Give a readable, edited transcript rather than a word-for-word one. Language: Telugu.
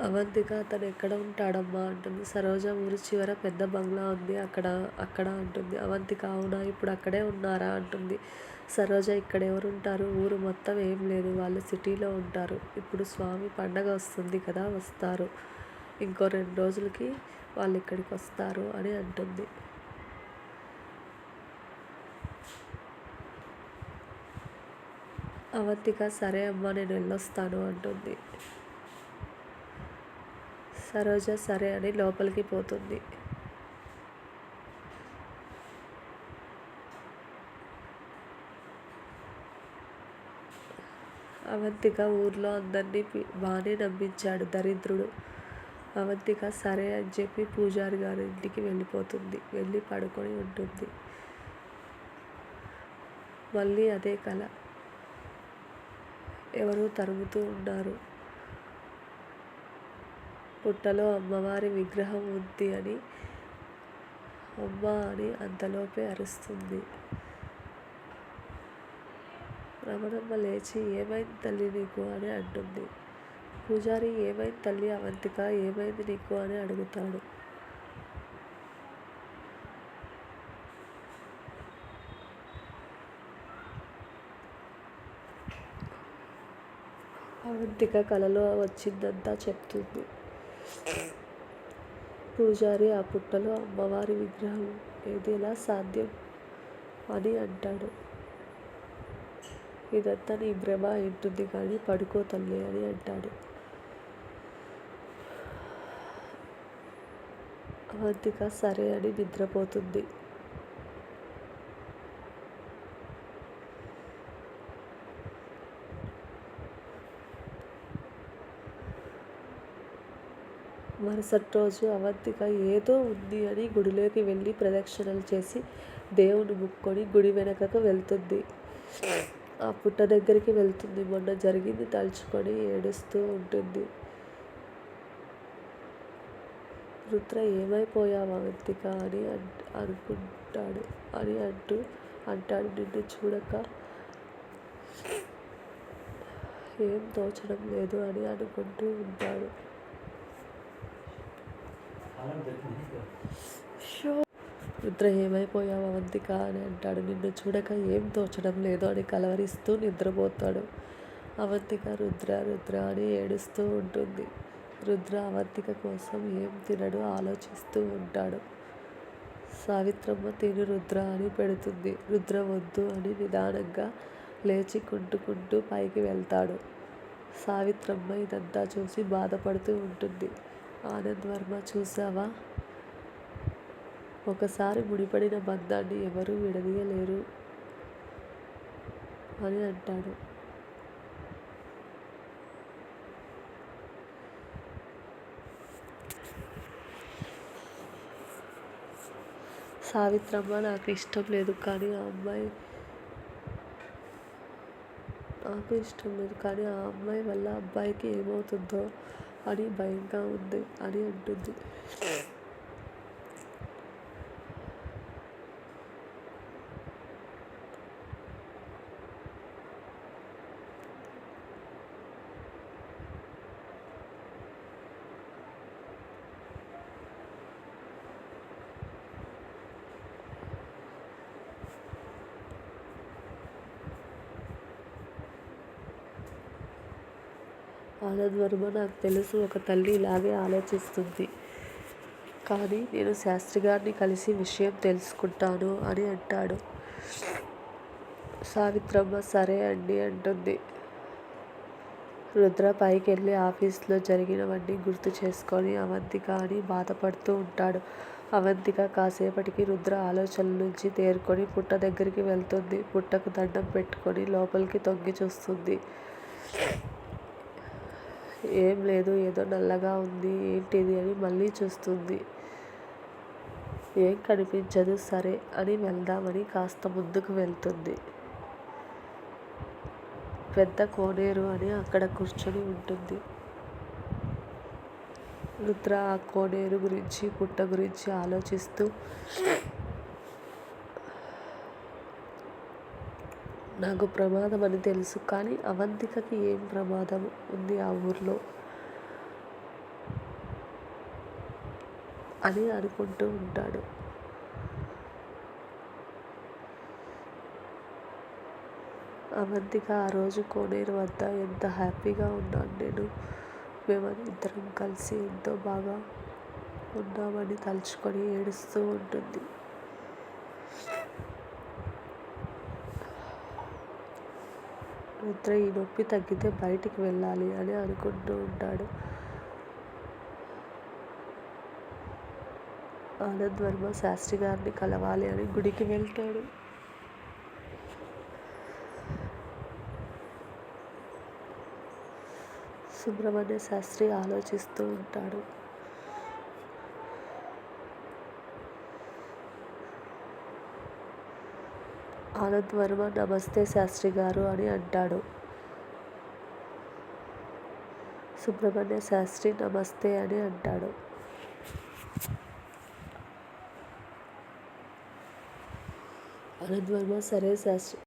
అవంతిక తను ఎక్కడ ఉంటాడమ్మా అంటుంది. సరోజ ఊరి చివర పెద్ద బంగ్లా ఉంది అక్కడ అంటుంది. అవంతిక అవునా, ఇప్పుడు అక్కడే ఉన్నారా అంటుంది. సరోజ ఇక్కడెవరుంటారు, ఊరు మొత్తం ఏం లేదు, వాళ్ళు సిటీలో ఉంటారు. ఇప్పుడు స్వామి పండగ వస్తుంది కదా, వస్తారు. ఇంకో 2 రోజులకి వాళ్ళు ఇక్కడికి వస్తారు అని అంటుంది. అవంతిక సరే అమ్మా, నేను వెళ్ళొస్తాను అంటుంది. సరోజ సరే అని లోపలికి పోతుంది. అవంతిక ఊర్లో అందరినీ బాగానే నమ్మించాడు దరిద్రుడు. అవంతిక సరే అని చెప్పి పూజారి గారి ఇంటికి వెళ్ళిపోతుంది. వెళ్ళి పడుకొని ఉంటుంది. మళ్ళీ అదే కల. ఎవరో తరుముతూ ఉన్నారు. పుట్టలో అమ్మవారి విగ్రహం ఉంది అని అమ్మ అని అంతలోపే అరుస్తుంది. రమణమ్మ లేచి ఏమైంది తల్లి నీకు అని అంటుంది. పూజారి ఏమైంది తల్లి, అవంతిక ఏమైంది నీకు అని అడుగుతాడు. అవంతిక కలలో వచ్చిందంతా చెప్తుంది. పూజారి ఆ పుట్టలో అమ్మవారి విగ్రహం ఏది ఎలా సాధ్యం అని అంటాడు. ఇదంతా నీ భ్రమ ఉంటుంది కానీ పడుకో తల్లి అని అంటాడు. అవంతిక సరే అని నిద్రపోతుంది. మరుసటి రోజు అవంతిక ఏదో ఉంది అని గుడిలోకి వెళ్ళి ప్రదక్షిణలు చేసి దేవుని ముక్కొని గుడి వెనకకు వెళ్తుంది. ఆ పుట్ట దగ్గరికి వెళ్తుంది. మొన్న జరిగింది తలుచుకొని ఏడుస్తూ ఉంటుంది. రుద్ర ఏమైపోయావు అవంతిక అని అంటాడు. నిన్ను చూడక ఏం తోచడం లేదు అని అనుకుంటూ ఉంటాడు. రుద్ర ఏమైపోయావు అవంతిక అని అంటాడు. నిన్ను చూడక ఏం తోచడం లేదు అని కలవరిస్తూ నిద్రపోతాడు. అవంతిక రుద్ర రుద్ర అని ఏడుస్తూ ఉంటుంది. రుద్ర అవంతిక కోసం ఏం తినడు, ఆలోచిస్తూ ఉంటాడు. సావిత్రమ్మ తిను రుద్ర అని పెడుతుంది. రుద్ర వద్దు అని నిదానంగా లేచి కుంటుకుంటూ పైకి వెళ్తాడు. సావిత్రమ్మ ఇదంతా చూసి బాధపడుతూ ఉంటుంది. ఆనంద్ వర్మ చూసావా, ఒకసారి ముడిపడిన బంధాన్ని ఎవరూ విడదీయలేరు అని అంటాడు. సావిత్రమ్మ నాకు ఇష్టం లేదు కానీ ఆ అమ్మాయి వల్ల అబ్బాయికి ఏమవుతుందో అని భయంగా ఉంది అని అంటుంది. ఆనంద్ వర్మ నాకు తెలుసు, ఒక తల్లి ఇలాగే ఆలోచిస్తుంది, కానీ నేను శాస్త్రి గారిని కలిసి విషయం తెలుసుకుంటాను అని అంటాడు. సావిత్రమ్మ సరే అండి అంటుంది. రుద్ర పైకి వెళ్ళి ఆఫీస్లో జరిగినవన్నీ గుర్తు చేసుకొని అవంతిక అని బాధపడుతూ ఉంటాడు. అవంతిక కాసేపటికి రుద్ర ఆలోచనల నుంచి తేరుకొని పుట్ట దగ్గరికి వెళ్తుంది. పుట్టకు దండం పెట్టుకొని లోపలికి తొంగి చూస్తుంది. ఏం లేదు, ఏదో నల్లగా ఉంది, ఏంటిది అని మళ్ళీ చూస్తుంది. ఏం కనిపించదు. సరే అని వెళ్దామని కాస్త ముందుకు వెళ్తుంది. పెద్ద కోనేరు అని అక్కడ కూర్చొని ఉంటుంది. రుద్ర ఆ కోనేరు గురించి పుట్ట గురించి ఆలోచిస్తూ నాకు ప్రమాదం అని తెలుసు, కానీ అవంతికకి ఏం ప్రమాదం ఉంది ఆ ఊర్లో, అని అనుకుంటూ ఉంటాడు. అవంతిక ఆ రోజు కోనేరు వద్ద ఎంత హ్యాపీగా ఉన్నాను నేను, ఇద్దరం కలిసి ఎంతో బాగా ఉన్నామని తలుచుకొని ఏడుస్తూ ఉంటుంది. రుద్ర ఈ నొప్పి తగ్గితే బయటికి వెళ్ళాలి అని అనుకుంటూ ఉంటాడు. ఆనంద్ వర్మ శాస్త్రి గారిని కలవాలి అని గుడికి వెళ్తాడు. సుబ్రహ్మణ్య శాస్త్రి ఆలోచిస్తూ ఉంటాడు. ఆనంద్ వర్మ నమస్తే శాస్త్రి గారు అని అంటాడు. సుబ్రహ్మణ్య శాస్త్రి నమస్తే అని అంటాడు. ఆనంద్ వర్మ సరే శాస్త్రి